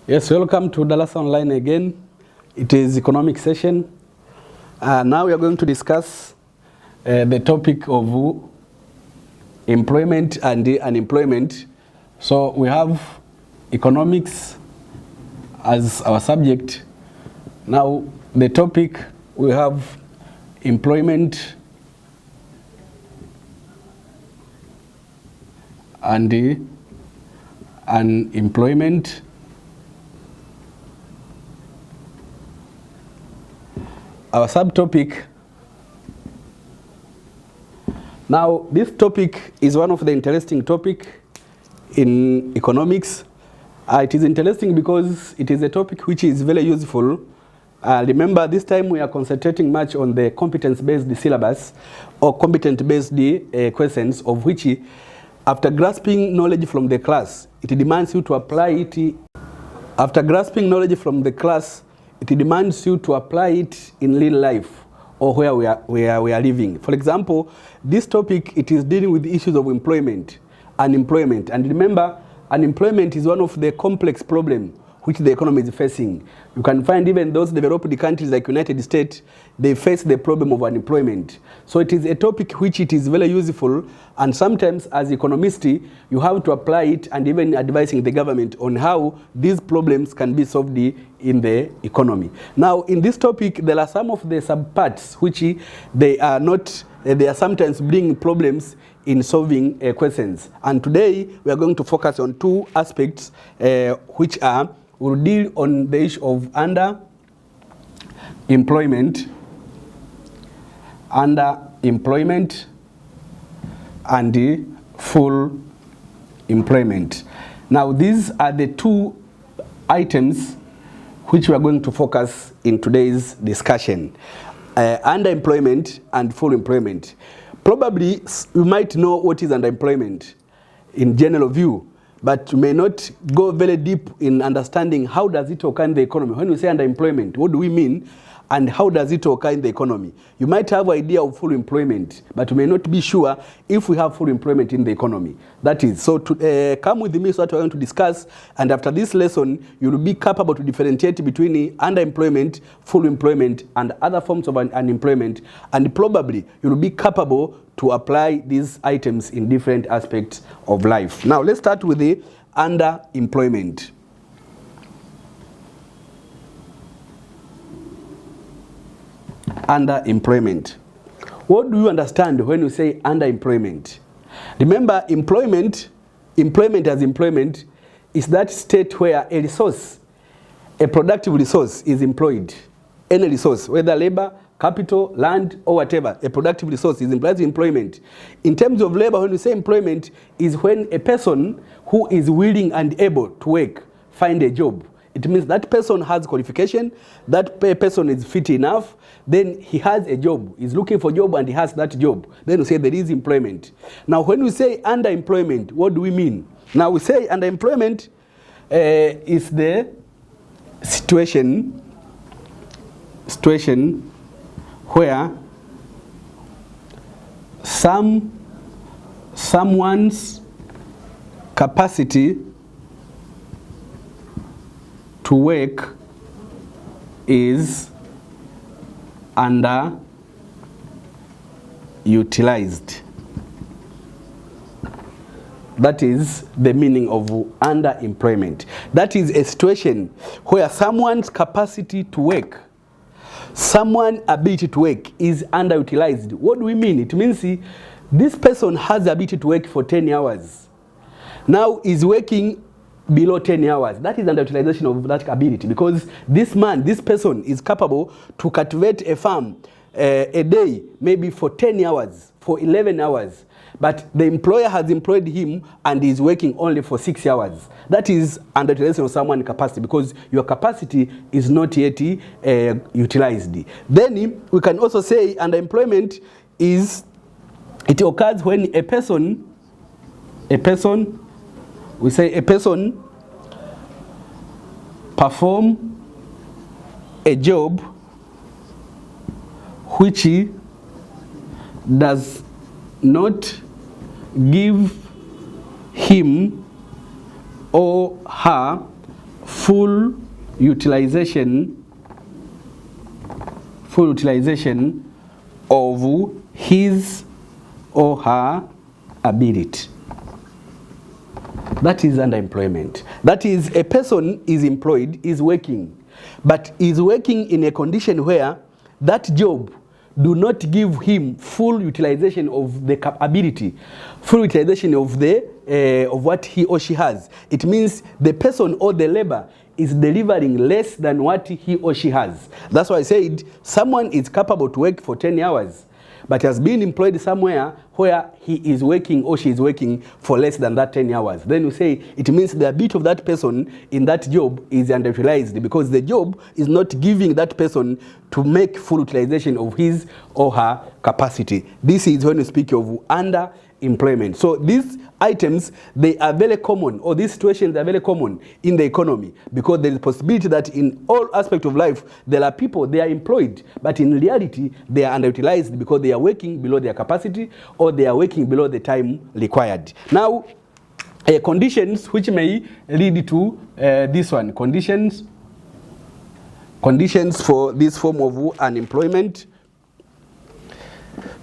Yes, welcome to Darasa Online again. It is economic session. Now we are going to discuss the topic of employment and unemployment. So we have economics as our subject. Now the topic, we have employment and unemployment. Our subtopic. Now this topic is one of the interesting topic in economics. It is interesting because it is a topic which is very useful. Remember, this time we are concentrating much on the competence-based syllabus or competent-based questions, of which after grasping knowledge from the class, it demands you to apply it. After grasping knowledge from the class, it demands you to apply it in real life or where we are living. For example, this topic, it is dealing with the issues of employment, unemployment. And remember, unemployment is one of the complex problems which the economy is facing. You can find even those developed countries like United States, they face the problem of unemployment. So it is a topic which it is very useful, and sometimes as economists, you have to apply it and even advising the government on how these problems can be solved in the economy. Now in this topic, there are some of the subparts which they are sometimes bringing problems in solving questions. And today we are going to focus on two aspects which are, we'll deal on the issue of underemployment and the full employment. Now these are the two items which we are going to focus in today's discussion. Underemployment and full employment. Probably you might know what is underemployment in general view, but you may not go very deep in understanding how does it occur in the economy. When we say underemployment, what do we mean and how does it occur in the economy? You might have an idea of full employment, but you may not be sure if we have full employment in the economy. That is, so to come with me so that we're going to discuss, and after this lesson, you will be capable to differentiate between underemployment, full employment, and other forms of unemployment, and probably you will be capable to apply these items in different aspects of life. Now, let's start with the underemployment. Underemployment. What do you understand when you say underemployment? Remember, employment as employment is that state where a resource, a productive resource is employed. Any resource, whether labor, capital, land, or whatever, a productive resource is employed in employment. In terms of labor, when you say employment, is when a person who is willing and able to work find a job. It means that person has qualification, that person is fit enough, then he has a job, he's looking for a job and he has that job. Then we say there is employment. Now when we say underemployment, what do we mean? Now we say underemployment is the situation where someone's capacity to work is underutilized. That is the meaning of underemployment. That is a situation where someone's capacity to work, someone's ability to work is underutilized. What do we mean? It means this person has the ability to work for 10 hours. Now is working below 10 hours. That is underutilization of that ability, because this person is capable to cultivate a farm a day, maybe for 10 hours, for 11 hours. But the employer has employed him and is working only for 6 hours. That is underutilization of someone's capacity, because your capacity is not yet utilized. Then we can also say underemployment is, it occurs when a person perform a job which does not give him or her full utilization of his or her ability. That is underemployment. That is, a person is employed, is working, but is working in a condition where that job do not give him full utilization of the ability, full utilization of of what he or she has. It means the person or the labor is delivering less than what he or she has. That's why I said someone is capable to work for 10 hours, but has been employed somewhere where he is working or she is working for less than that 10 hours. Then you say it means the ability of that person in that job is underutilized because the job is not giving that person to make full utilization of his or her capacity. This is when you speak of underemployment. So these items, they are very common, or these situations are very common in the economy, because there is a possibility that in all aspects of life there are people, they are employed, but in reality they are underutilized because they are working below their capacity or they are working below the time required. Now, conditions which may lead to this one, conditions for this form of unemployment.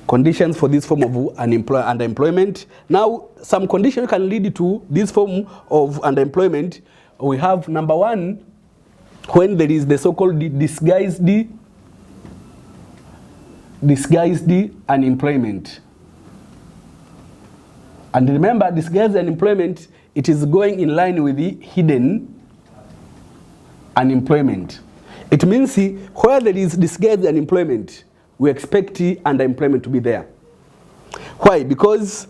Conditions for this form of underemployment. Now, some conditions can lead to this form of underemployment. We have number one, when there is the so-called disguised unemployment. And remember, disguised unemployment, it is going in line with the hidden unemployment. It means where there is disguised unemployment, we expect underemployment to be there. Why? Because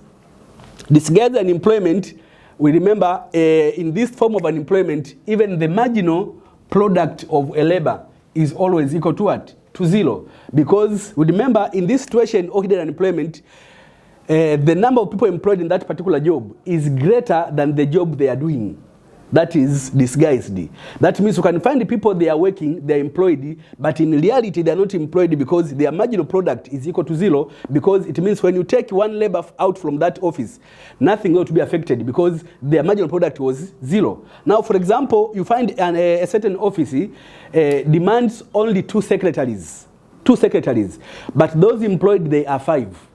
disguised unemployment, we remember in this form of unemployment, even the marginal product of a labor is always equal to what? To zero. Because we remember in this situation of hidden unemployment, the number of people employed in that particular job is greater than the job they are doing. That is disguised. That means you can find the people, they are working, they are employed, but in reality they are not employed because their marginal product is equal to zero, because it means when you take one labor out from that office, nothing will to be affected because their marginal product was zero. Now, for example, you find a certain office demands only two secretaries, but those employed, they are 5.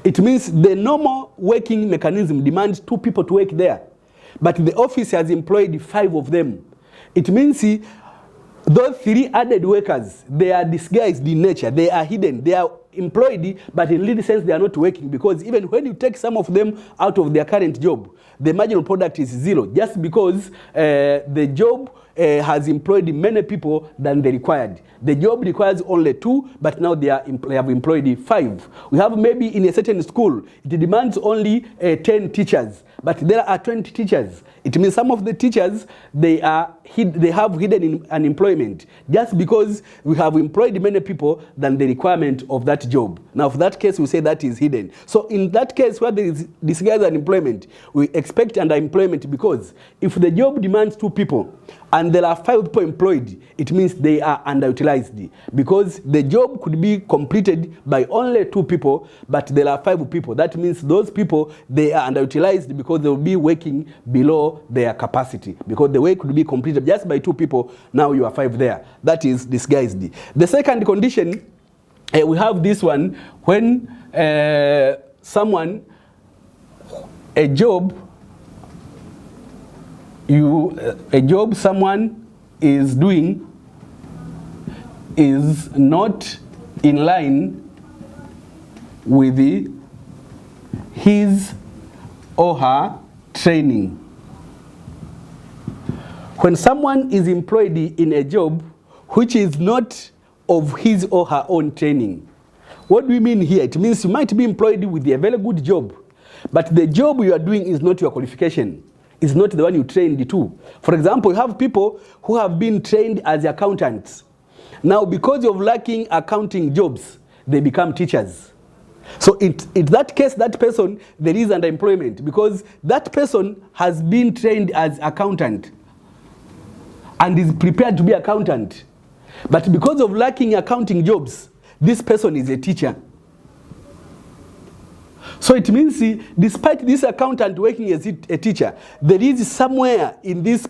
It means the normal working mechanism demands 2 people to work there, but the office has employed 5 of them. It means those 3 added workers, they are disguised in nature, they are hidden, they are employed, but in real sense they are not working, because even when you take some of them out of their current job, the marginal product is zero, just because the job has employed many people than they required. The job requires only 2, but now they have employed 5. We have maybe in a certain school, it demands only 10 teachers, but there are 20 teachers. It means some of the teachers, they have hidden unemployment, just because we have employed many people than the requirement of that job. Now, for that case, we say that is hidden. So in that case where there is disguised unemployment, we expect underemployment, because if the job demands 2 people and there are 5 people employed, it means they are underutilized, because the job could be completed by only 2 people, but there are 5 people. That means those people, they are underutilized because they will be working below their capacity, because the work could be completed just by 2 people. Now you are 5 there. That is disguised. The second condition, we have this one, when someone, a job someone is doing is not in line with his or her training. When someone is employed in a job which is not of his or her own training, what do we mean here? It means you might be employed with a very good job, but the job you are doing is not your qualification. Is not the one you trained to. For example, you have people who have been trained as accountants. Now, because of lacking accounting jobs, they become teachers. So in that case, that person, there is underemployment, because that person has been trained as accountant and is prepared to be accountant. But because of lacking accounting jobs, this person is a teacher. So it means, despite this accountant working as a teacher, there is somewhere in this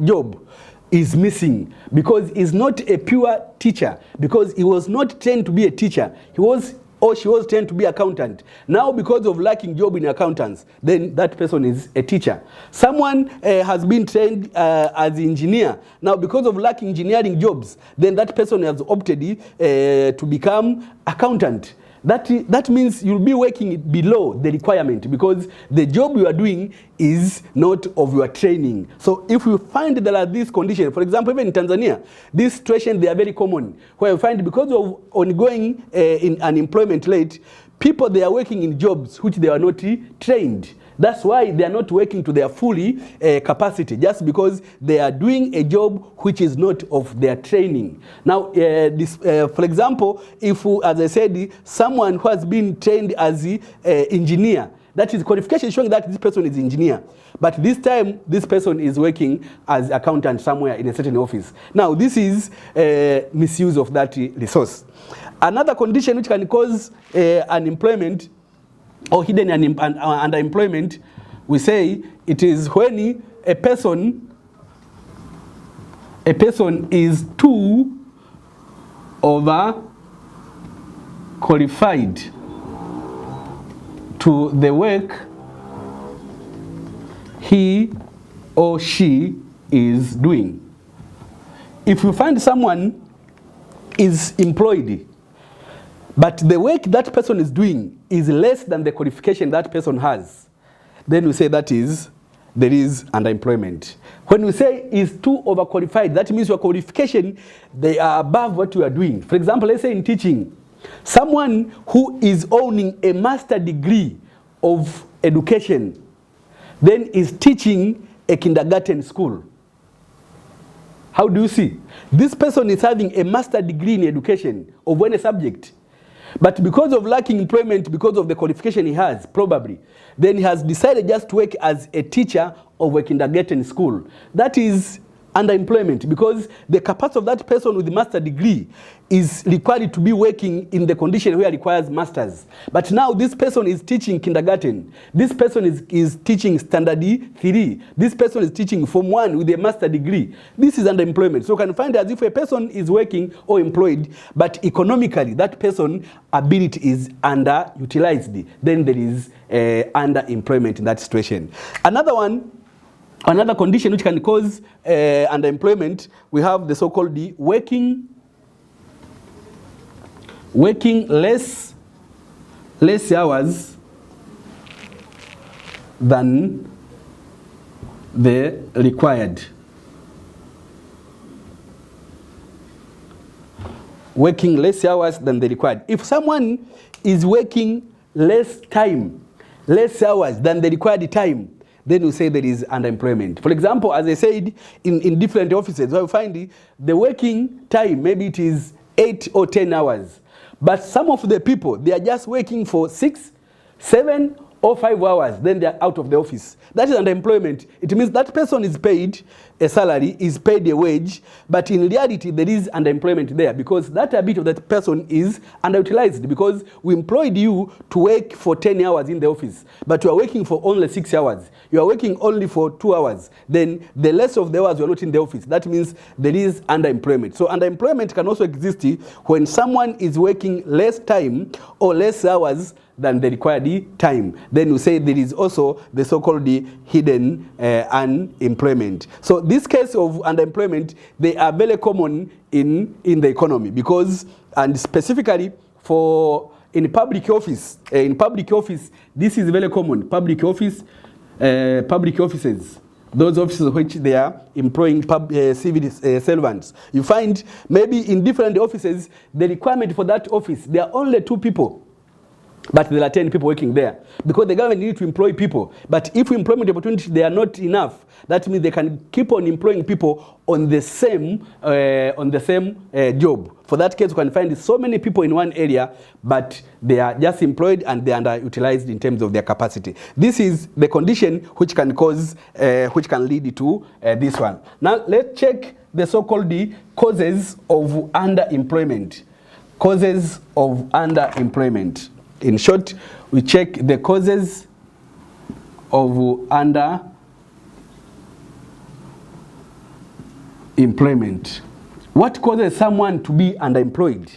job is missing because he's not a pure teacher, because he was not trained to be a teacher. He was or she was trained to be accountant. Now because of lacking job in accountants, then that person is a teacher. Someone has been trained as an engineer. Now because of lacking engineering jobs, then that person has opted to become accountant. That means you'll be working below the requirement because the job you are doing is not of your training. So if you find there are these conditions, for example, even in Tanzania, these situations, they are very common, where you find because of ongoing in unemployment rate, people, they are working in jobs which they are not trained. That's why they are not working to their fully capacity, just because they are doing a job which is not of their training. Now, for example, if, as I said, someone who has been trained as an engineer, that is qualification showing that this person is engineer. But this time, this person is working as accountant somewhere in a certain office. Now, this is misuse of that resource. Another condition which can cause unemployment or hidden underemployment, we say it is when a person is too overqualified to the work he or she is doing. If you find someone is employed, but the work that person is doing is less than the qualification that person has, then we say there is underemployment. When we say is too overqualified, that means your qualification, they are above what you are doing. For example, let's say in teaching, someone who is owning a master degree of education, then is teaching a kindergarten school. How do you see? This person is having a master degree in education of any subject. But because of lacking employment, because of the qualification he has, probably, then he has decided just to work as a teacher of a kindergarten school. That is underemployment, because the capacity of that person with the master degree is required to be working in the condition where it requires masters. But now this person is teaching kindergarten. This person is teaching standard 3. This person is teaching Form 1 with a master degree. This is underemployment. So you can find as if a person is working or employed, but economically that person's ability is underutilized. Then there is underemployment in that situation. Another condition which can cause underemployment, we have the so-called working less hours than the required. Working less hours than the required. If someone is working less hours than the required time, then we say there is underemployment. For example, as I said, in different offices, we find the working time, maybe it is 8 or 10 hours. But some of the people, they are just working for 6, 7, or 5 hours, then they are out of the office. That is underemployment. It means that person is paid a salary, is paid a wage, but in reality there is underemployment there, because that habit of that person is underutilized, because we employed you to work for 10 hours in the office, but you are working for only 6 hours. You are working only for 2 hours. Then the rest of the hours you are not in the office. That means there is underemployment. So underemployment can also exist when someone is working less time or less hours than the required time. Then we say there is also the so-called hidden unemployment. So this case of underemployment, they are very common in the economy, because, and specifically in public office, this is very common. Public offices, those offices which they are employing civil servants. You find maybe in different offices, the requirement for that office, there are only 2 people. But there are 10 people working there, because the government needs to employ people. But if employment opportunities, they are not enough, that means they can keep on employing people on the same job. For that case, you can find so many people in one area, but they are just employed and they are underutilized in terms of their capacity. This is the condition which can cause, which can lead to this one. Now let's check the so-called causes of underemployment. Causes of underemployment. In short, we check the causes of underemployment. employment. What causes someone to be underemployed?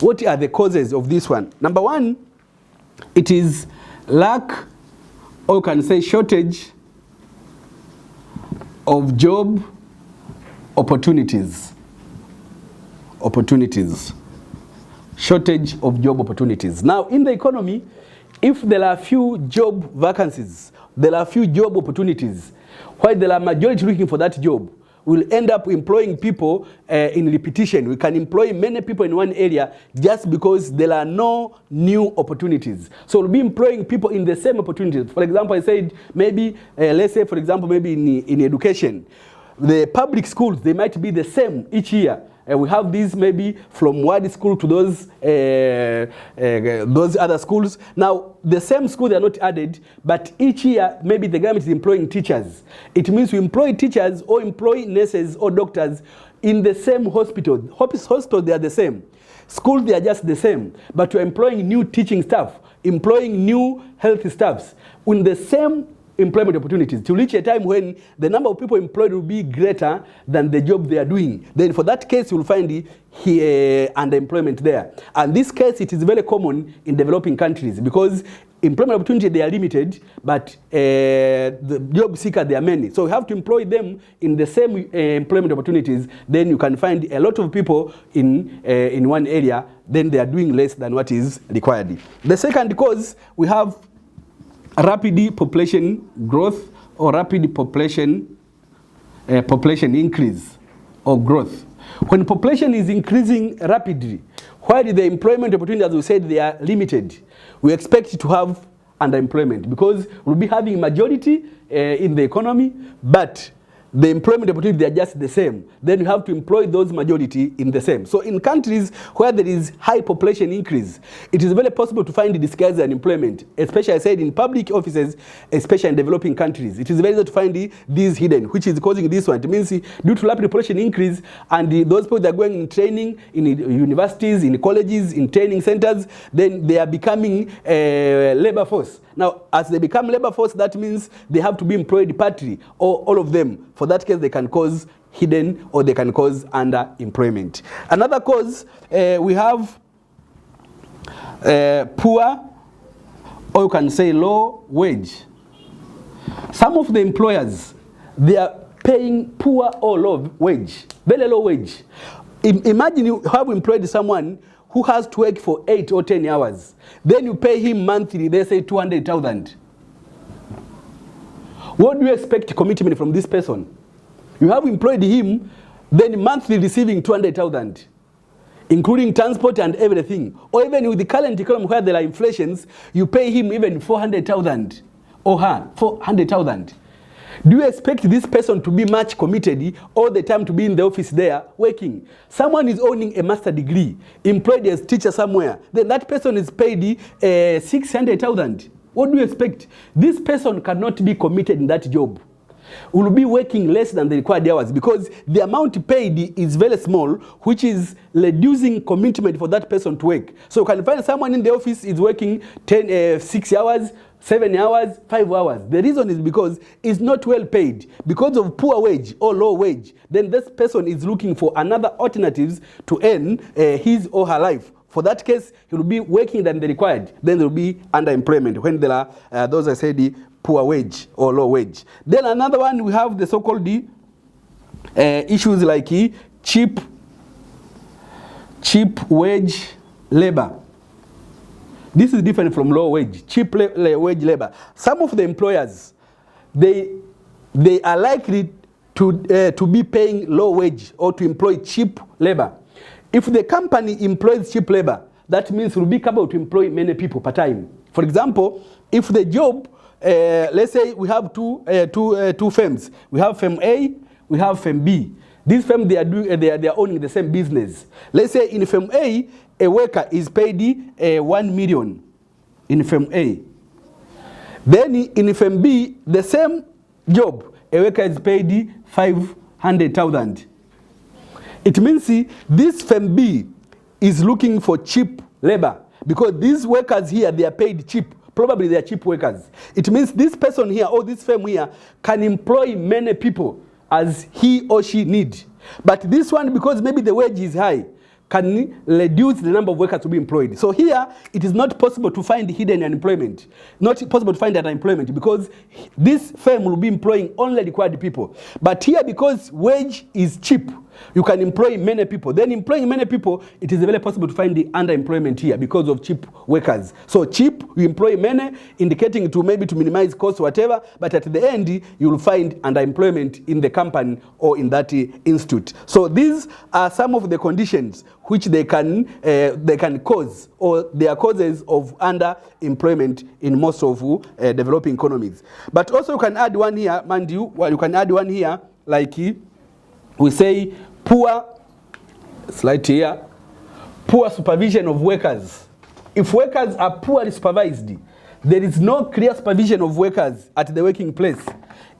What are the causes of this one? Number one, it is lack, or you can say shortage of job opportunities. Shortage of job opportunities. Now, in the economy, if there are few job vacancies, there are few job opportunities, while there are majority looking for that job, we'll end up employing people in repetition. We can employ many people in one area just because there are no new opportunities. So we'll be employing people in the same opportunities. For example, I said maybe, let's say, for example, maybe in education, the public schools, they might be the same each year. We have these maybe from one school to those other schools. Now, the same school, they are not added, but each year, maybe the government is employing teachers. It means we employ teachers or employ nurses or doctors in the same hospital. Hospitals, they are the same. Schools, they are just the same. But we're employing new teaching staff, employing new health staffs in the same employment opportunities to reach a time when the number of people employed will be greater than the job they are doing. Then for that case, you'll find underemployment there. And this case, it is very common in developing countries because employment opportunities, they are limited, but the job seekers, they are many. So you have to employ them in the same employment opportunities. Then you can find a lot of people in one area, then they are doing less than what is required. The second cause, we have rapid population growth or rapid population increase or growth. When population is increasing rapidly, while the employment opportunities, as we said, they are limited, we expect to have underemployment because we'll be having majority in the economy, but the employment opportunities, they are just the same. Then you have to employ those majority in the same. So in countries where there is high population increase, it is very possible to find disguised unemployment, especially I said in public offices, especially in developing countries. It is very easy to find these hidden, which is causing this one. It means due to rapid population increase and those people that are going in training in universities, in colleges, in training centers, then they are becoming labor force. Now, as they become labor force, that means they have to be employed partly or all of them. For that case, they can cause hidden or they can cause underemployment. Another cause, we have poor, or you can say low wage. Some of the employers, they are paying poor or low wage, very low wage. Imagine you have employed someone who has to work for 8 or 10 hours. Then you pay him monthly, they say 200,000. What do you expect commitment from this person? You have employed him, then monthly receiving 200,000, including transport and everything. Or even with the current economy where there are inflations, you pay him even 400,000 or her 400,000. Do you expect this person to be much committed all the time to be in the office there working? Someone is owning a master degree, employed as teacher somewhere, then that person is paid 600,000. What do you expect? This person cannot be committed in that job. Will be working less than the required hours because the amount paid is very small, which is reducing commitment for that person to work. So you can find someone in the office is working 6 hours, 7 hours, 5 hours. The reason is because it's not well paid. Because of poor wage or low wage, then this person is looking for another alternatives to earn his or her life. For that case, he will be working than the required. Then there will be underemployment when there are those I said poor wage or low wage. Then another one, we have the so-called issues like cheap wage labor. This is different from low wage, cheap wage labor. Some of the employers, they are likely to be paying low wage or to employ cheap labor. If the company employs cheap labor, that means we'll be capable to employ many people per time. For example, if the job, let's say we have two firms. We have firm A, we have firm B. These firms, they are owning the same business. Let's say in firm A worker is paid 1 million in firm A. Then in firm B, the same job, a worker is paid 500,000. It means this firm B is looking for cheap labor because these workers here, they are paid cheap. Probably they are cheap workers. It means this person here or this firm here can employ many people as he or she need. But this one, because maybe the wage is high, can reduce the number of workers to be employed. So here, it is not possible to find hidden unemployment. Not possible to find that unemployment because this firm will be employing only required people. But here, because wage is cheap, you can employ many people. Then employing many people, it is very possible to find the underemployment here because of cheap workers. So cheap, you employ many, indicating to maybe to minimize costs or whatever, but at the end, you will find underemployment in the company or in that institute. So these are some of the conditions which they can cause, or they are causes of underemployment in most of developing economies. But also you can add one here, mind you, well, you can add one here, like we say poor, slide here, poor supervision of workers. If workers are poorly supervised, there is no clear supervision of workers at the working place.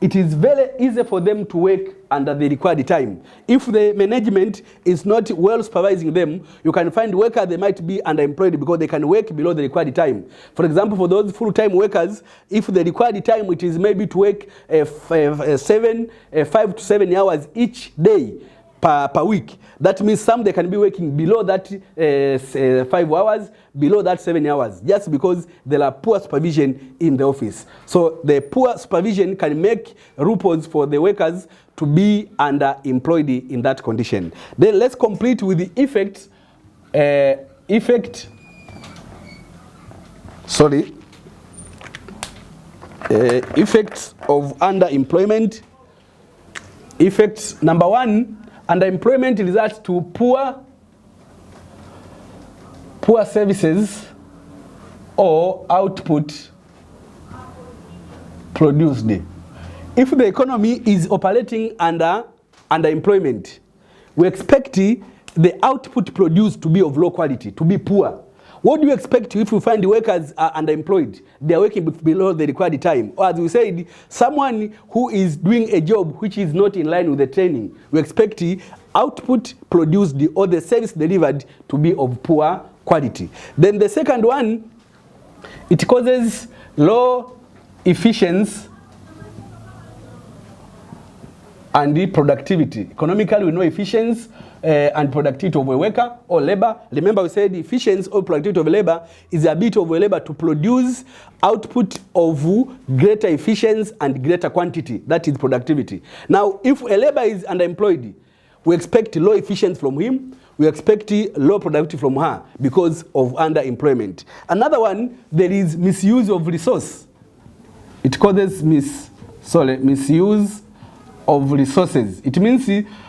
It is very easy for them to work under the required time. If the management is not well supervising them, you can find workers, they might be underemployed because they can work below the required time. For example, for those full-time workers, if the required time it is maybe to work 5 to 7 hours each day per week, that means some they can be working below that 5 hours, below that 7 hours, just because there are poor supervision in the office. So the poor supervision can make loopholes for the workers to be underemployed in that condition. Then let's complete with the effects of underemployment. Effects number 1, underemployment results to poor services or output produced. If the economy is operating under underemployment, we expect the output produced to be of low quality, to be poor. What do you expect if you find the workers are underemployed? They are working below the required time. Or as we said, someone who is doing a job which is not in line with the training, we expect the output produced or the service delivered to be of poor quality. Then the second one, it causes low efficiency and the productivity. Economically, we know efficiency and productivity of a worker or labor. Remember, we said efficiency or productivity of a labor is the ability of a labor to produce output of greater efficiency and greater quantity. That is productivity. Now, if a labor is underemployed, we expect low efficiency from him. We expect low productivity from her because of underemployment. Another one, there is misuse of resource. It causes misuse of resources. It means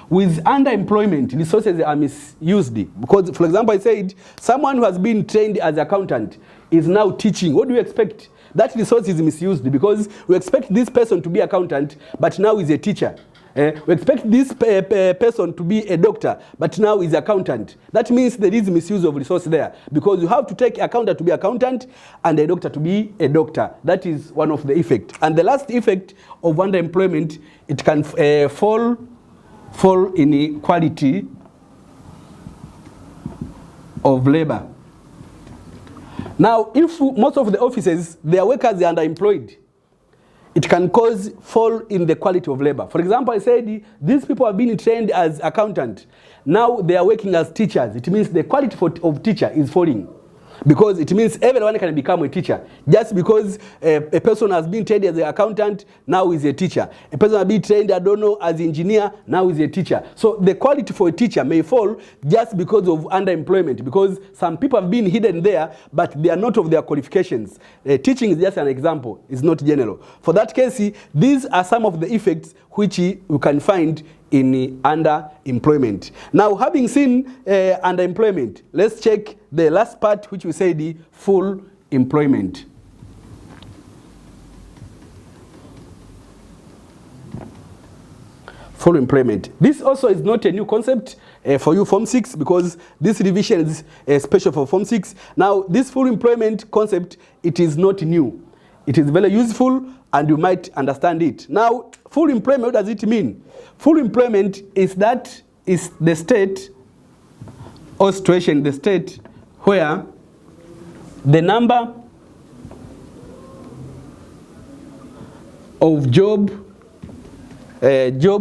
with underemployment, resources are misused. Because, for example, I said someone who has been trained as an accountant is now teaching. What do you expect? That resource is misused because we expect this person to be accountant, but now is a teacher. We expect this person to be a doctor, but now is accountant. That means there is misuse of resource there because you have to take accountant to be accountant and a doctor to be a doctor. That is one of the effects. And the last effect of underemployment, it can fall in quality of labor. Now, if most of the offices, their workers are underemployed, it can cause fall in the quality of labor. For example, I said these people have been trained as accountants. Now they are working as teachers. It means the quality of teacher is falling. Because it means everyone can become a teacher. Just because a person has been trained as an accountant, now is a teacher. A person has been trained, I don't know, as an engineer, now is a teacher. So the quality for a teacher may fall just because of underemployment. Because some people have been hidden there, but they are not of their qualifications. Teaching is just an example. It's not general. For that case, these are some of the effects which you can find in underemployment. Now, having seen underemployment, let's check the last part, which we say the full employment. Full employment. This also is not a new concept for you Form 6 because this revision is special for Form 6. Now, this full employment concept, it is not new. It is very useful and you might understand it. Now, full employment, what does it mean? Full employment is the state or situation, the state where the number of job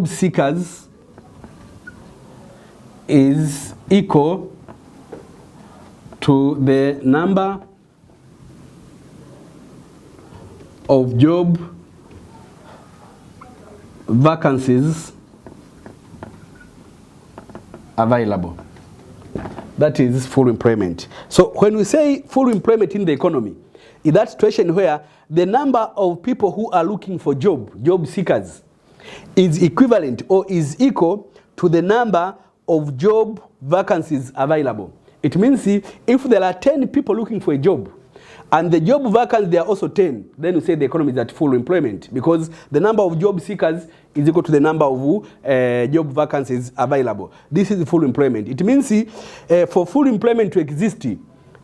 seekers is equal to the number of job vacancies available. That is full employment. So when we say full employment in the economy, in that situation where the number of people who are looking for job seekers, is equivalent or is equal to the number of job vacancies available. It means if there are 10 people looking for a job and the job vacancies there are also 10, then we say the economy is at full employment, because the number of job seekers is equal to the number of job vacancies available. This is full employment. It means for full employment to exist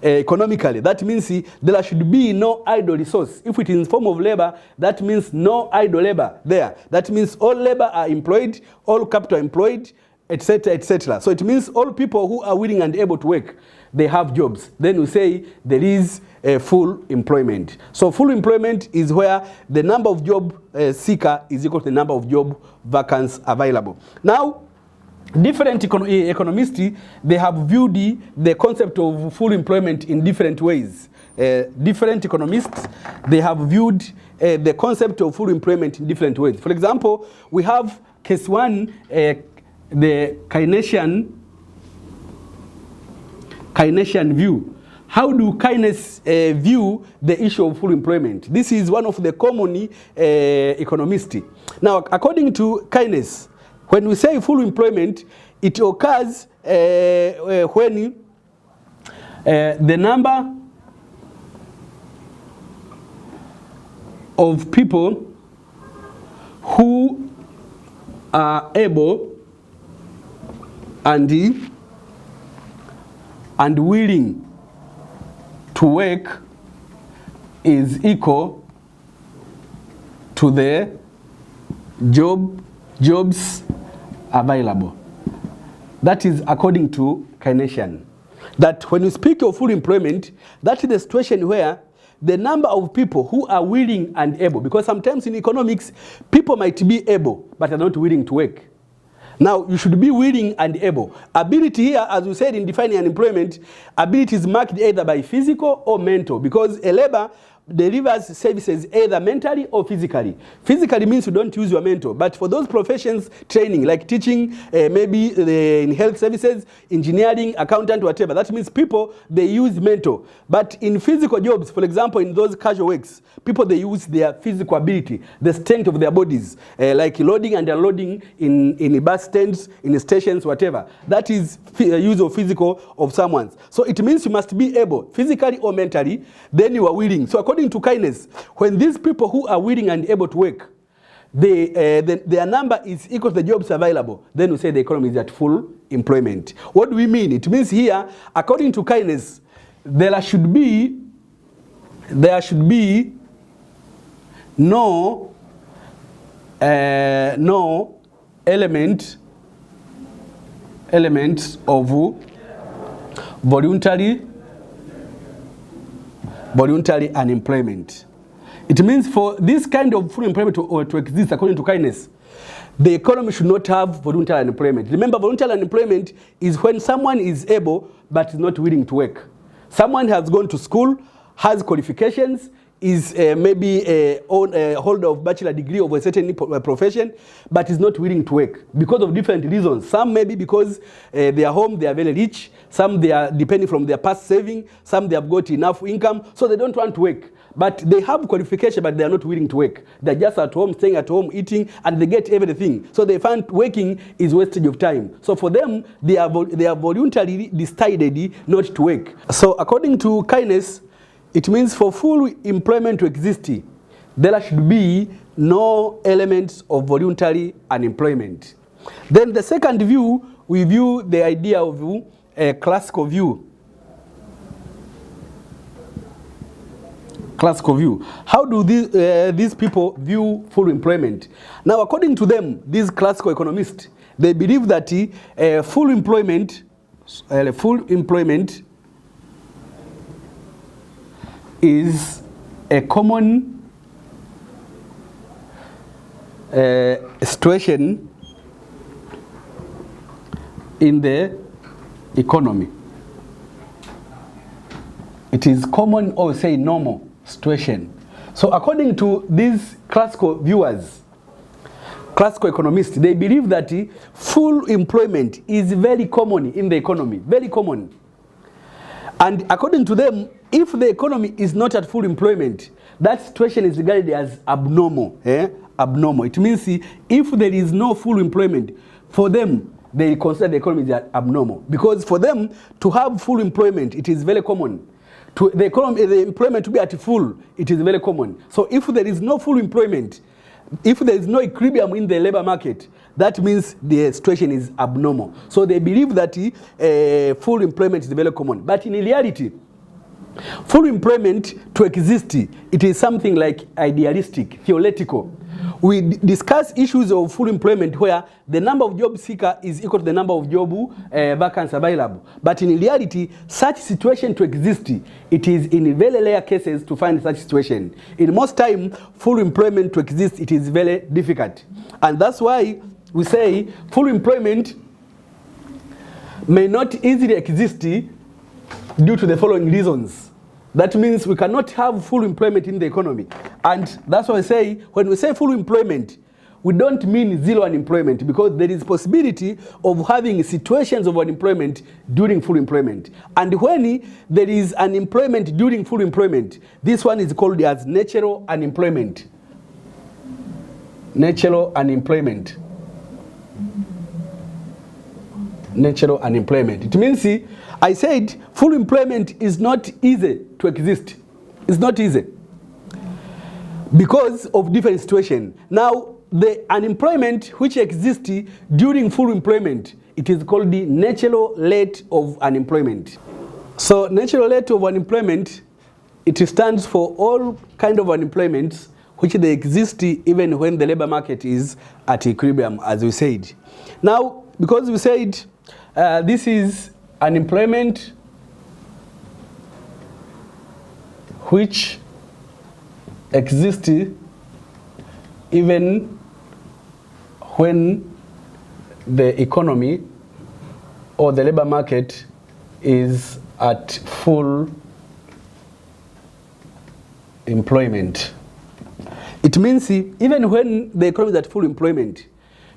economically, that means there should be no idle resource. If it is in form of labor, that means no idle labor there. That means all labor are employed, all capital employed, etc., etc. So it means all people who are willing and able to work, they have jobs. Then we say there is full employment. So full employment is where the number of job seeker is equal to the number of job vacancies available. Now, different economists, they have viewed the concept of full employment in different ways. Different economists, they have viewed the concept of full employment in different ways. For example, we have case one, the Keynesian view. How do Keynesians view the issue of full employment? This is one of the common economists. Now, according to Keynes, when we say full employment, it occurs when the number of people who are able and willing to work is equal to the jobs available. That is according to Keynesian. That when you speak of full employment, that is the situation where the number of people who are willing and able, because sometimes in economics, people might be able, but are not willing to work. Now, you should be willing and able. Ability here, as we said in defining unemployment, ability is marked either by physical or mental, because a labor delivers services either mentally or physically. Physically means you don't use your mental, but for those professions, training, like teaching, maybe in health services, engineering, accountant, whatever, that means people, they use mental. But in physical jobs, for example, in those casual works, people, they use their physical ability, the strength of their bodies, like loading and unloading in bus stands, in stations, whatever. That is use of physical of someone's. So it means you must be able, physically or mentally, then you are willing. So according to Keynes, when these people who are willing and able to work, their number is equal to the jobs available, then we say the economy is at full employment. What do we mean? It means here, according to Keynes, there should be no element of voluntary unemployment. It means for this kind of full employment to exist, according to Keynes, the economy should not have voluntary unemployment. Remember, voluntary unemployment is when someone is able but is not willing to work. Someone has gone to school, has qualifications, is maybe a holder of bachelor degree of a certain profession, but is not willing to work because of different reasons. Some maybe because they are home, they are very rich. Some they are depending from their past saving. Some they have got enough income, so they don't want to work. But they have qualification, but they are not willing to work. They're just at home, staying at home, eating, and they get everything. So they find working is wastage of time. So for them, they are voluntarily decided not to work. So according to Keynes, it means for full employment to exist, there should be no elements of voluntary unemployment. Then the second view, we view the idea of a classical view. Classical view. How do these people view full employment? Now, according to them, these classical economists, they believe that full employment is a common situation in the economy. It is common or say normal situation. So according to these classical viewers, classical economists, they believe that full employment is very common in the economy, very common. And according to them, if the economy is not at full employment, that situation is regarded as abnormal. Abnormal. It means if there is no full employment, for them, they consider the economy as abnormal. Because for them to have full employment, it is very common. To the employment to be at full, it is very common. So if there is no full employment, if there is no equilibrium in the labor market, that means the situation is abnormal. So they believe that full employment is very common. But in reality, full employment to exist, it is something like idealistic, theoretical. We discuss issues of full employment where the number of job seekers is equal to the number of job vacancies available. But in reality, such situation to exist, it is in very rare cases to find such situation. In most time, full employment to exist, it is very difficult. And that's why we say full employment may not easily exist due to the following reasons. That means we cannot have full employment in the economy. And that's why I say, when we say full employment, we don't mean zero unemployment, because there is possibility of having situations of unemployment during full employment. And when there is unemployment during full employment, this one is called as natural unemployment. Natural unemployment. Natural unemployment. It means, I said, full employment is not easy to exist. It's not easy because of different situations. Now, the unemployment which exists during full employment, it is called the natural rate of unemployment. So, natural rate of unemployment, it stands for all kind of unemployments which they exist even when the labor market is at equilibrium, as we said. Now, because we said this is unemployment which exists even when the economy or the labor market is at full employment. It means even when the economy is at full employment,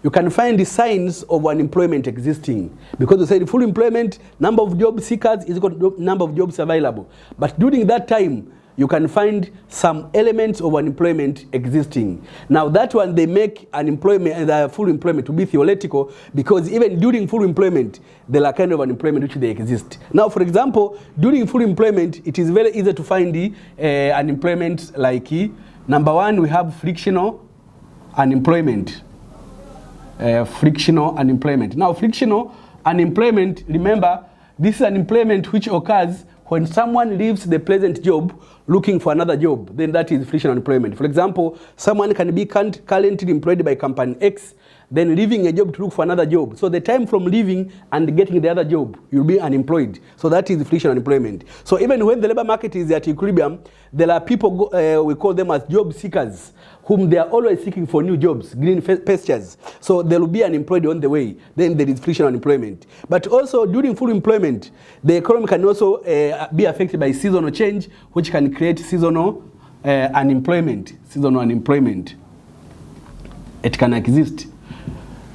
you can find the signs of unemployment existing. Because we said full employment, number of job seekers is equal to number of jobs available. But during that time, you can find some elements of unemployment existing. Now that one, they make unemployment, full employment to be theoretical, because even during full employment, there are kind of unemployment which they exist. Now, for example, during full employment, it is very easy to find the unemployment like, number one, we have frictional unemployment. Frictional unemployment. Now, frictional unemployment, remember, this is unemployment which occurs when someone leaves the present job looking for another job. Then that is frictional unemployment. For example, someone can be currently employed by company X, then leaving a job to look for another job. So the time from leaving and getting the other job, you'll be unemployed. So that is frictional unemployment. So even when the labor market is at equilibrium, there are people, we call them as job seekers, whom they are always seeking for new jobs, green pastures. So there will be unemployed on the way. Then there is frictional unemployment. But also during full employment, the economy can also be affected by seasonal change, which can create seasonal unemployment. Seasonal unemployment. It can exist.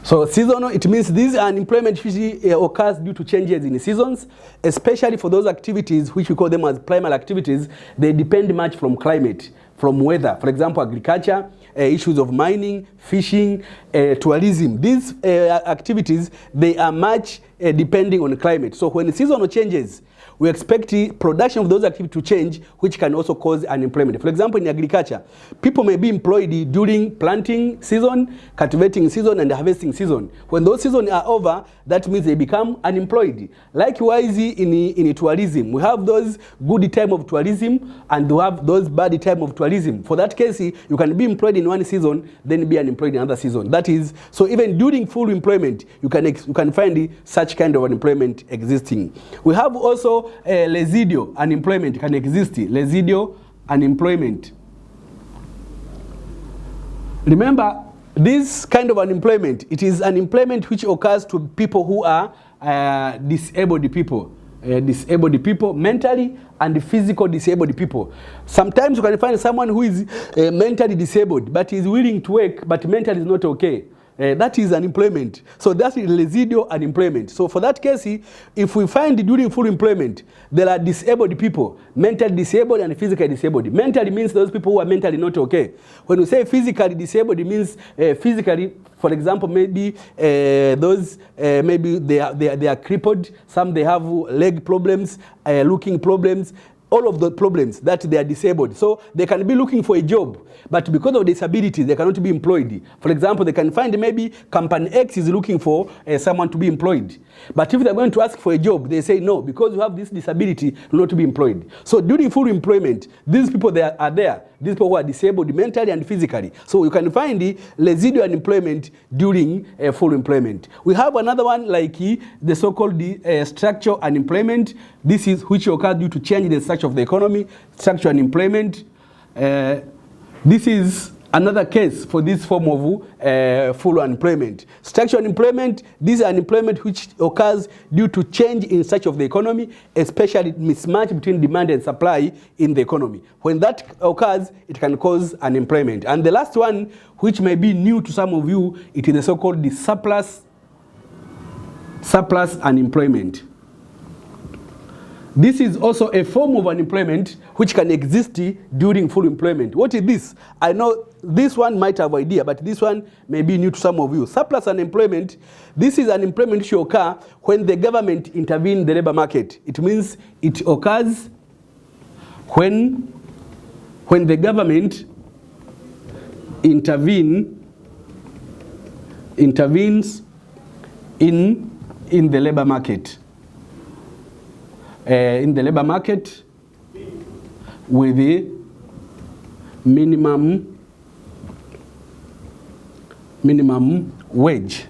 So seasonal, it means these unemployment usually occurs due to changes in the seasons, especially for those activities which we call them as primary activities. They depend much from climate, from weather. For example, agriculture, issues of mining, fishing, tourism. These activities, they are much depending on climate. So when the seasonal changes, we expect the production of those activities to change, which can also cause unemployment. For example, in agriculture, people may be employed during planting season, cultivating season, and harvesting season. When those seasons are over, that means they become unemployed. Likewise, in tourism, we have those good time of tourism, and we have those bad time of tourism. For that case, you can be employed in one season, then be unemployed in another season. That is, so even during full employment, you can find such kind of unemployment existing. We have also residual unemployment can exist. Residual unemployment. Remember, this kind of unemployment, it is unemployment which occurs to people who are disabled people. Disabled people, mentally and physical disabled people. Sometimes you can find someone who is mentally disabled but is willing to work but mentally is not okay. That is unemployment. So that's residual unemployment. So for that case, if we find during full employment, there are disabled people, mentally disabled and physically disabled. Mentally means those people who are mentally not okay. When we say physically disabled, it means physically, for example, maybe those maybe they are crippled. Some they have leg problems, looking problems. All of the problems that they are disabled. So they can be looking for a job, but because of disability, they cannot be employed. For example, they can find maybe company X is looking for someone to be employed. But if they're going to ask for a job, they say no, because you have this disability, not to be employed. So during full employment, these people they are there. These people who are disabled mentally and physically. So you can find the residual unemployment during full employment. We have another one like the so-called structural unemployment. This is which occurs due to change in the structure of the economy, structural unemployment. This is another case for this form of full unemployment. Structural unemployment, this is unemployment which occurs due to change in structure of the economy, especially mismatch between demand and supply in the economy. When that occurs, it can cause unemployment. And the last one, which may be new to some of you, it is the so-called the surplus unemployment. This is also a form of unemployment which can exist during full employment. What is this? I know this one might have idea, but this one may be new to some of you. Surplus unemployment, this is unemployment which occur when the government intervenes in the labor market. It means it occurs when the government intervenes in the labor market. In the labor market with the minimum wage.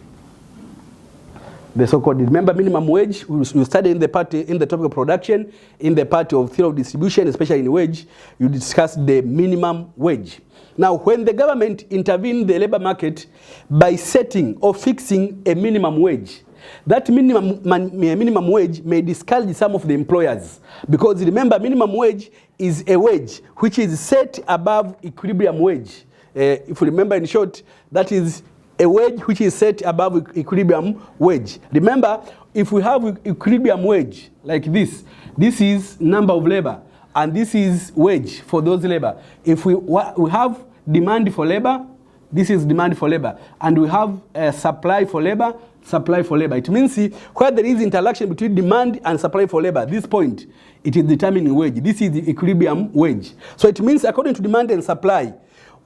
The so-called, remember minimum wage, we studied in the topic of production, in the part of theory of distribution, especially in wage, you discussed the minimum wage. Now, when the government intervenes in the labor market by setting or fixing a minimum wage, that minimum wage may discourage some of the employers, because remember, minimum wage is a wage which is set above equilibrium wage. If you remember, in short, that is a wage which is set above equilibrium wage. Remember, if we have equilibrium wage like this is number of labor, and this is wage for those labor. If we have demand for labor, this is demand for labor, and we have supply for labor. It means where there is interaction between demand and supply for labor, this point, it is determining wage. This is the equilibrium wage. So it means according to demand and supply,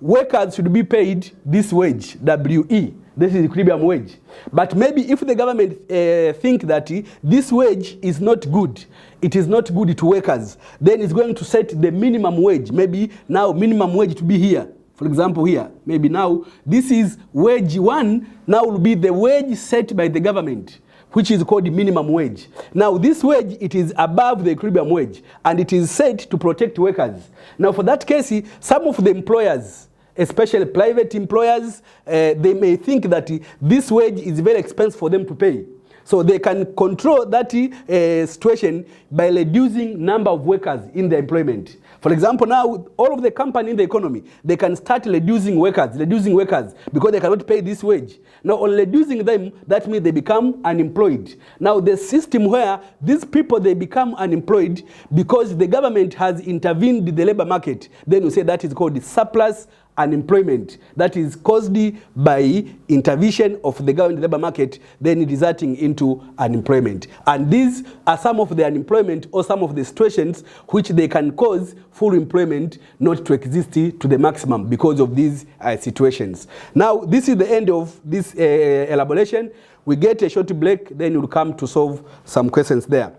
workers should be paid this wage, WE. This is equilibrium wage. But maybe if the government think that this wage is not good, it is not good to workers, then it's going to set the minimum wage. Maybe now minimum wage to be here. For example, here, maybe now, this is wage 1, now will be the wage set by the government, which is called the minimum wage. Now, this wage, it is above the equilibrium wage, and it is set to protect workers. Now, for that case, some of the employers, especially private employers, they may think that this wage is very expensive for them to pay. So they can control that situation by reducing number of workers in their employment. For example, now all of the company in the economy, they can start reducing workers because they cannot pay this wage. Now on reducing them, that means they become unemployed. Now the system where these people, they become unemployed because the government has intervened in the labor market, then you say that is called the surplus unemployment, that is caused by intervention of the government labor market, then resulting into unemployment. And these are some of the unemployment or some of the situations which they can cause full employment not to exist to the maximum because of these situations. Now, this is the end of this elaboration. We get a short break, then we'll come to solve some questions there.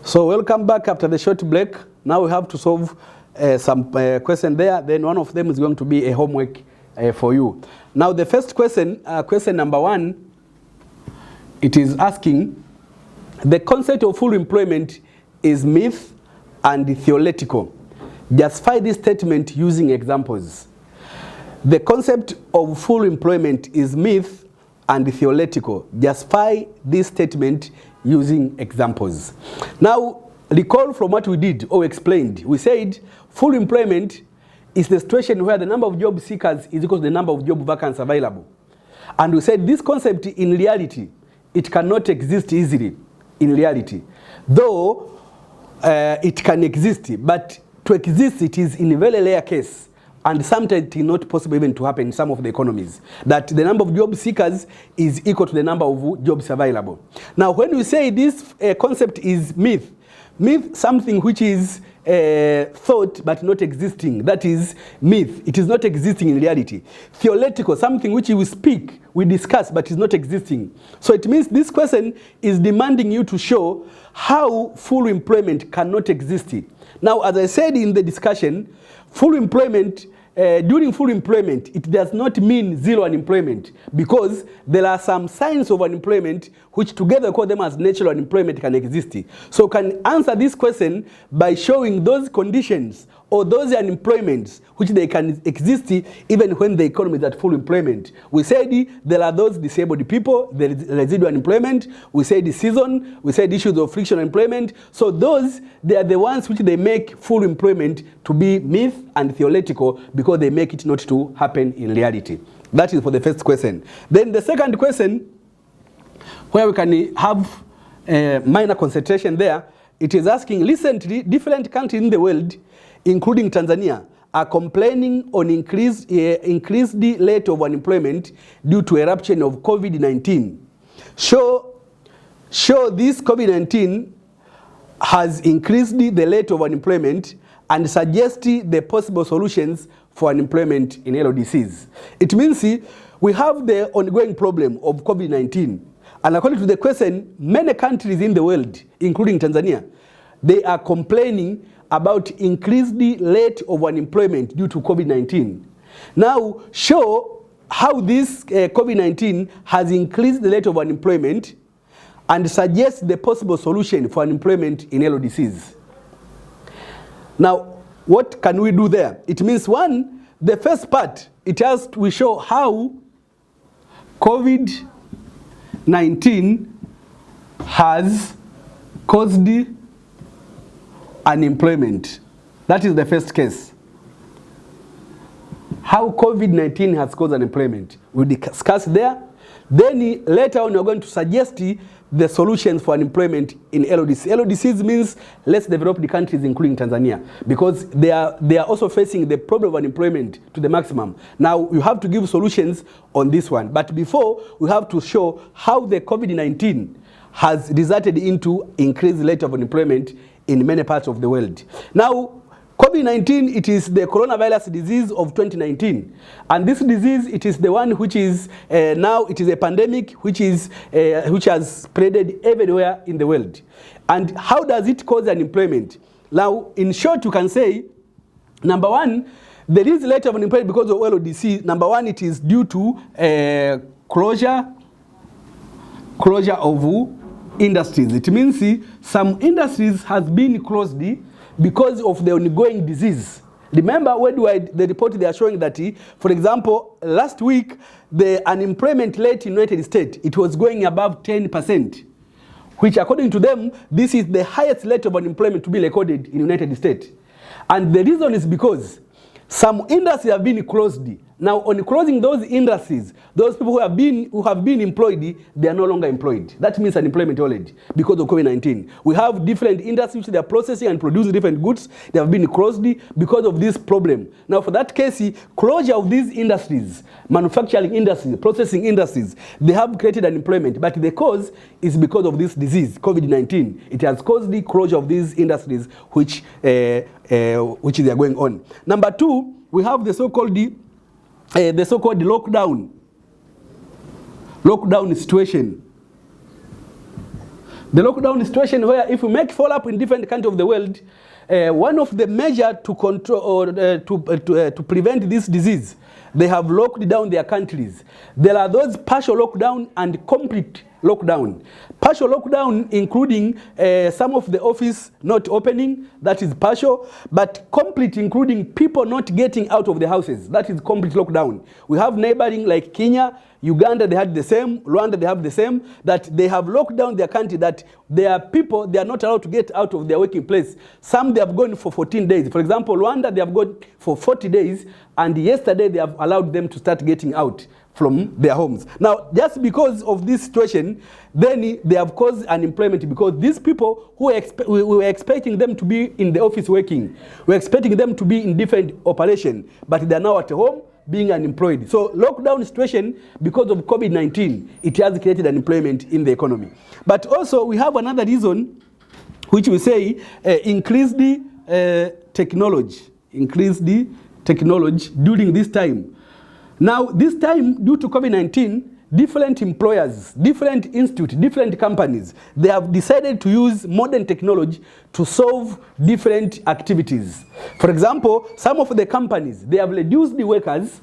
So welcome back after the short break. Now we have to solve some question there. Then one of them is going to be a homework for you. Now the first question, question number 1, it is asking, the concept of full employment is myth and theoretical. Justify this statement using examples. The concept of full employment is myth and theoretical. Justify this statement using examples. Now, recall from what we did or explained. We said full employment is the situation where the number of job seekers is equal to the number of job vacancies available. And we said this concept in reality, it cannot exist easily in reality. Though it can exist, but to exist it is in a very rare case. And sometimes it is not possible even to happen in some of the economies, that the number of job seekers is equal to the number of jobs available. Now, when we say this concept is myth, something which is thought but not existing, that is myth. It is not existing in reality. Theoretical, something which we speak, we discuss, but is not existing. So it means this question is demanding you to show how full employment cannot exist. Now, as I said in the discussion, full employment, during full employment, it does not mean zero unemployment, because there are some signs of unemployment which together call them as natural unemployment can exist. So can answer this question by showing those conditions or those unemployments which they can exist even when the economy is at full employment. We said there are those disabled people, there is residual unemployment, we said the season, we said issues of frictional employment. So those, they are the ones which they make full employment to be myth and theoretical, because they make it not to happen in reality. That is for the first question. Then the second question, where we can have a minor concentration there, it is asking, recently different countries in the world, including Tanzania, are complaining on increased rate of unemployment due to eruption of COVID-19. Show this COVID-19 has increased the rate of unemployment and suggest the possible solutions for unemployment in LDCs. It means we have the ongoing problem of COVID-19. And according to the question, many countries in the world, including Tanzania, they are complaining about increased rate of unemployment due to COVID-19. Now, show how this COVID-19 has increased the rate of unemployment and suggest the possible solution for unemployment in LDCs. Now, what can we do there? It means, one, the first part, we show how COVID-19 has caused unemployment. That is the first case. How COVID-19 has caused unemployment. We'll discuss there. Then later on, we're going to suggest the solutions for unemployment in LDCs. LDCs means less developed countries, including Tanzania, because they are also facing the problem of unemployment to the maximum. Now, you have to give solutions on this one. But before, we have to show how the COVID-19 has resulted into increased rate of unemployment in many parts of the world. Now, COVID-19, it is the coronavirus disease of 2019. And this disease, it is the one which is, now it is a pandemic which has spreaded everywhere in the world. And how does it cause unemployment? Now, in short, you can say, number one, there is a rate of unemployment because of LDC. Number one, it is due to closure of industries. It means some industries has been closed because of the ongoing disease. Remember when the report they are showing that, for example, last week the unemployment rate in the United States, it was going above 10%, which according to them, this is the highest rate of unemployment to be recorded in the United States. And the reason is because some industries have been closed. Now, on closing those industries, those people who have been employed, they are no longer employed. That means unemployment already because of COVID-19. We have different industries that are processing and producing different goods. They have been closed because of this problem. Now, for that case, closure of these industries, manufacturing industries, processing industries, they have created unemployment. But the cause is because of this disease, COVID-19. It has caused the closure of these industries which they are going on. Number two, we have the so-called lockdown situation. The lockdown situation where if we make follow-up in different countries of the world, one of the measures to control or to prevent this disease, they have locked down their countries. There are those partial lockdown and complete lockdown. Partial lockdown including some of the office not opening, that is partial, but complete including people not getting out of the houses, that is complete lockdown. We have neighboring like Kenya, Uganda, they had the same, Rwanda, they have the same, that they have locked down their country, that there are people, they are not allowed to get out of their working place. Some they have gone for 14 days. For example, Rwanda, they have gone for 40 days, and yesterday they have allowed them to start getting out from their homes. Now, just because of this situation, then they have caused unemployment, because these people who we were expecting them to be in the office working, we were expecting them to be in different operation, but they are now at home being unemployed. So lockdown situation, because of COVID-19, it has created unemployment in the economy. But also we have another reason, which we say increased technology during this time. Now this time, due to COVID-19, different employers, different institutes, different companies, they have decided to use modern technology to solve different activities. For example, some of the companies, they have reduced the workers,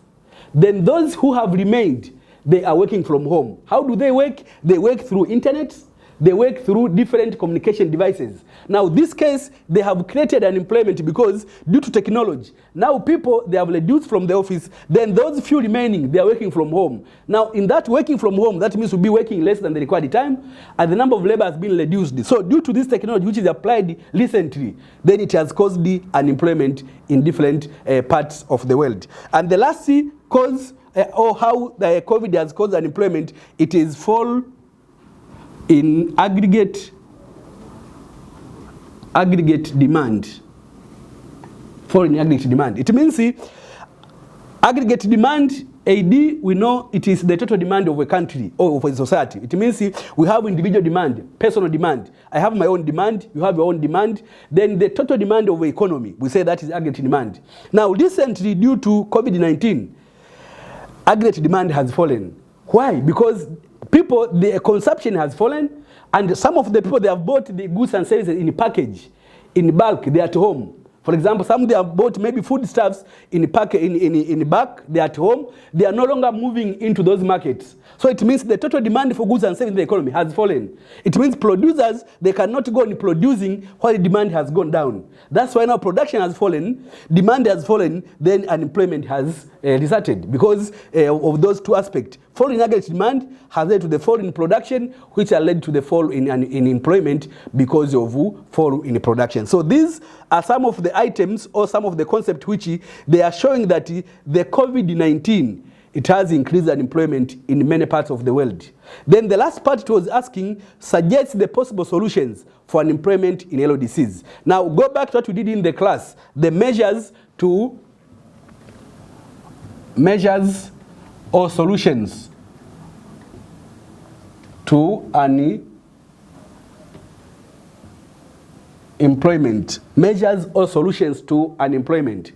then those who have remained, they are working from home. How do they work? They work through internet, they work through different communication devices. Now, this case, they have created unemployment because due to technology, now people, they have reduced from the office, then those few remaining, they are working from home. Now, in that working from home, that means we'll be working less than the required time, and the number of labor has been reduced. So, due to this technology, which is applied recently, then it has caused the unemployment in different parts of the world. And the last cause, or how the COVID has caused unemployment, it is fall in aggregate demand. Fall in aggregate demand. It means aggregate demand, AD, we know it is the total demand of a country or of a society. It means we have individual demand, personal demand. I have my own demand, you have your own demand. Then the total demand of the economy, we say that is aggregate demand. Now, recently, due to COVID-19, aggregate demand has fallen. Why? Because people, the consumption has fallen, and some of the people, they have bought the goods and services in package, in bulk, they are at home. For example, some they have bought maybe foodstuffs in bulk, they are at home. They are no longer moving into those markets. So it means the total demand for goods and services in the economy has fallen. It means producers, they cannot go on producing while the demand has gone down. That's why now production has fallen, demand has fallen, then unemployment has resulted because of those two aspects. Fall in aggregate demand has led to the fall in production, which has led to the fall in employment because of fall in production. So these are some of the items or some of the concepts which they are showing that the COVID-19, it has increased unemployment in many parts of the world. Then the last part it was asking suggests the possible solutions for unemployment in LODCs. Now go back to what we did in the class, the measures or solutions to unemployment. Measures or solutions to unemployment.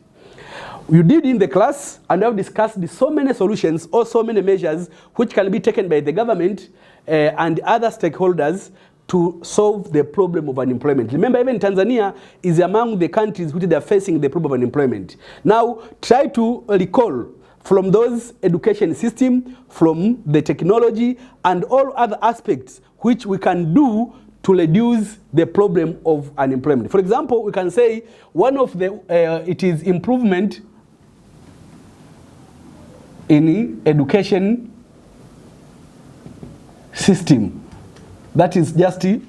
You did in the class, and I've discussed so many solutions or so many measures which can be taken by the government and other stakeholders to solve the problem of unemployment. Remember, even Tanzania is among the countries which they are facing the problem of unemployment. Now, try to recall from those education system, from the technology, and all other aspects which we can do to reduce the problem of unemployment. For example, we can say one of the, it is improvement in education system. That is just a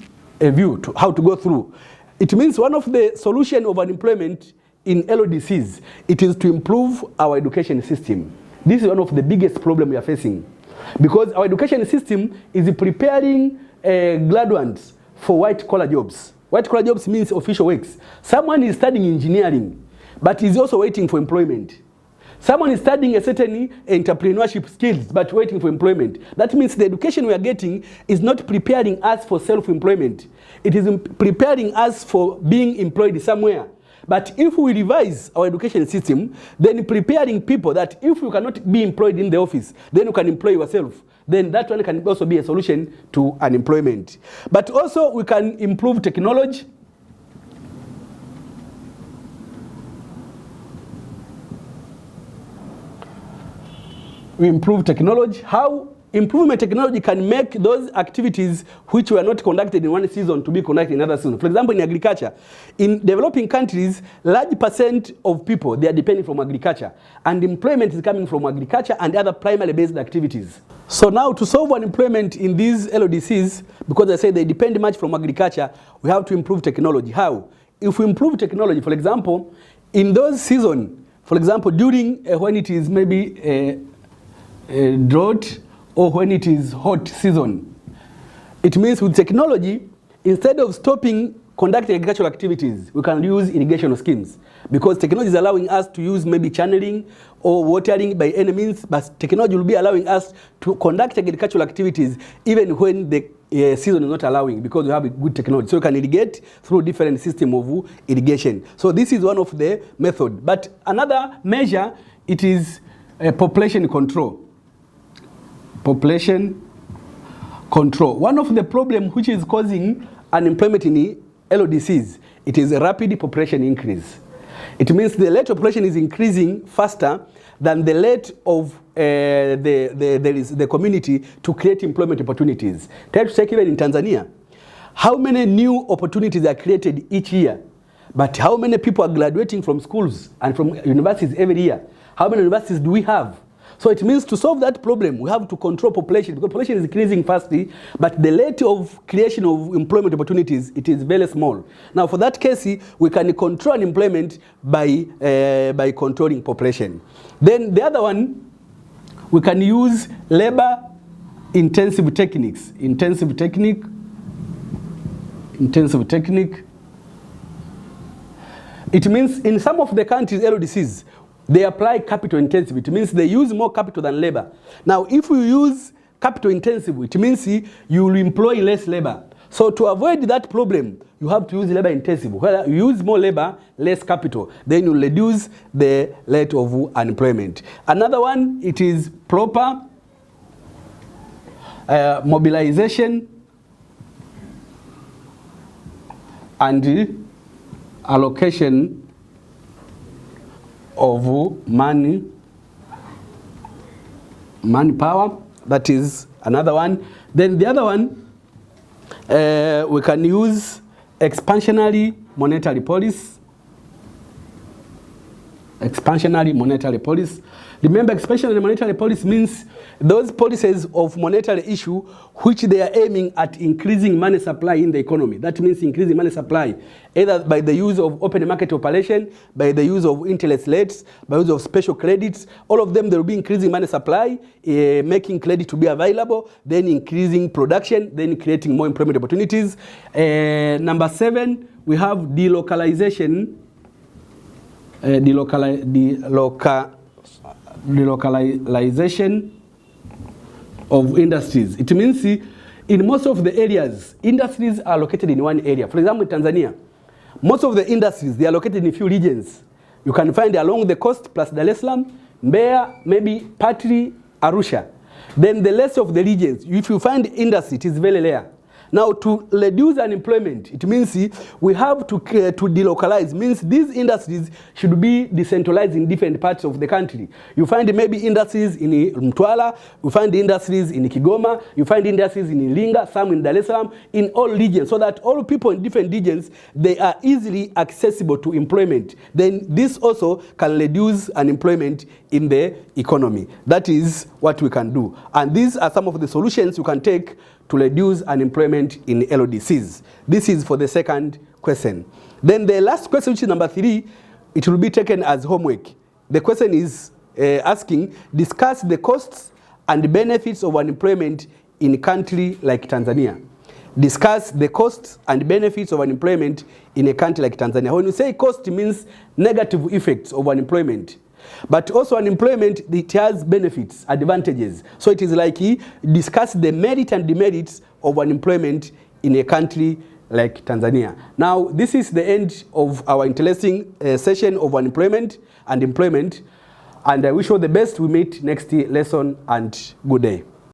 view to how to go through. It means one of the solution of unemployment in LODCs, it is to improve our education system. This is one of the biggest problems we are facing because our education system is preparing graduates for white-collar jobs. White-collar jobs means official works. Someone is studying engineering, but is also waiting for employment. Someone is studying a certain entrepreneurship skills, but waiting for employment. That means the education we are getting is not preparing us for self-employment. It is preparing us for being employed somewhere. But if we revise our education system, then preparing people that if you cannot be employed in the office, then you can employ yourself. Then that one can also be a solution to unemployment. But also we can improve technology. We improve technology. How improvement technology can make those activities which were not conducted in one season to be conducted in another season. For example, in agriculture, in developing countries, large percent of people, they are depending from agriculture, and employment is coming from agriculture and other primary based activities. So now to solve unemployment in these LODCs, because I say they depend much from agriculture, we have to improve technology. How? If we improve technology, for example, in those seasons, for example, during when it is maybe a drought, or when it is hot season. It means with technology, instead of stopping conducting agricultural activities, we can use irrigation schemes, because technology is allowing us to use maybe channeling or watering by any means, but technology will be allowing us to conduct agricultural activities even when the season is not allowing, because we have a good technology. So we can irrigate through different system of irrigation. So this is one of the methods. But another measure, it is population control. Population control. One of the problems which is causing unemployment in the LODCs, it is a rapid population increase. It means the rate of population is increasing faster than the rate of the community to create employment opportunities. Try to check even in Tanzania, how many new opportunities are created each year, but how many people are graduating from schools and from universities every year? How many universities do we have? So it means to solve that problem, we have to control population, because population is increasing fastly, but the rate of creation of employment opportunities, it is very small. Now for that case, we can control unemployment by controlling population. Then the other one, we can use labor intensive techniques. Intensive technique. It means in some of the countries, LODCs, they apply capital intensive. It means they use more capital than labor. Now, if you use capital intensive, it means you will employ less labor. So to avoid that problem, you have to use labor intensive. Where you use more labor, less capital, then you reduce the rate of unemployment. Another one, it is proper mobilization and allocation of manpower. That is another one. Then the other one, we can use expansionary monetary policy. Expansionary monetary policy. Remember, expansionary monetary policy means those policies of monetary issue which they are aiming at increasing money supply in the economy. That means increasing money supply, either by the use of open market operation, by the use of interest rates, by use of special credits. All of them, they will be increasing money supply, making credit to be available, then increasing production, then creating more employment opportunities. Number 7, we have delocalization. Delocalization of industries. It means in most of the areas, industries are located in one area. For example, in Tanzania, most of the industries, they are located in a few regions. You can find along the coast plus Dar es Salaam, Mbeya, maybe partly Arusha. Then the rest of the regions, if you find industry, it is very rare. Now, to reduce unemployment, it means we have to delocalize. Means these industries should be decentralized in different parts of the country. You find maybe industries in Mtwara, you find industries in Kigoma, you find industries in Iringa, some in Dar es Salaam, in all regions, so that all people in different regions, they are easily accessible to employment. Then this also can reduce unemployment in the economy. That is what we can do. And these are some of the solutions you can take to reduce unemployment in LODCs. This is for the second question. Then the last question, which is number 3, it will be taken as homework. The question is asking, discuss the costs and benefits of unemployment in a country like Tanzania. Discuss the costs and benefits of unemployment in a country like Tanzania. When you say cost, it means negative effects of unemployment. But also unemployment, it has benefits, advantages. So it is like he discussed the merit and demerits of unemployment in a country like Tanzania. Now, this is the end of our interesting session of unemployment and employment. And I wish you all the best. We meet next lesson, and good day.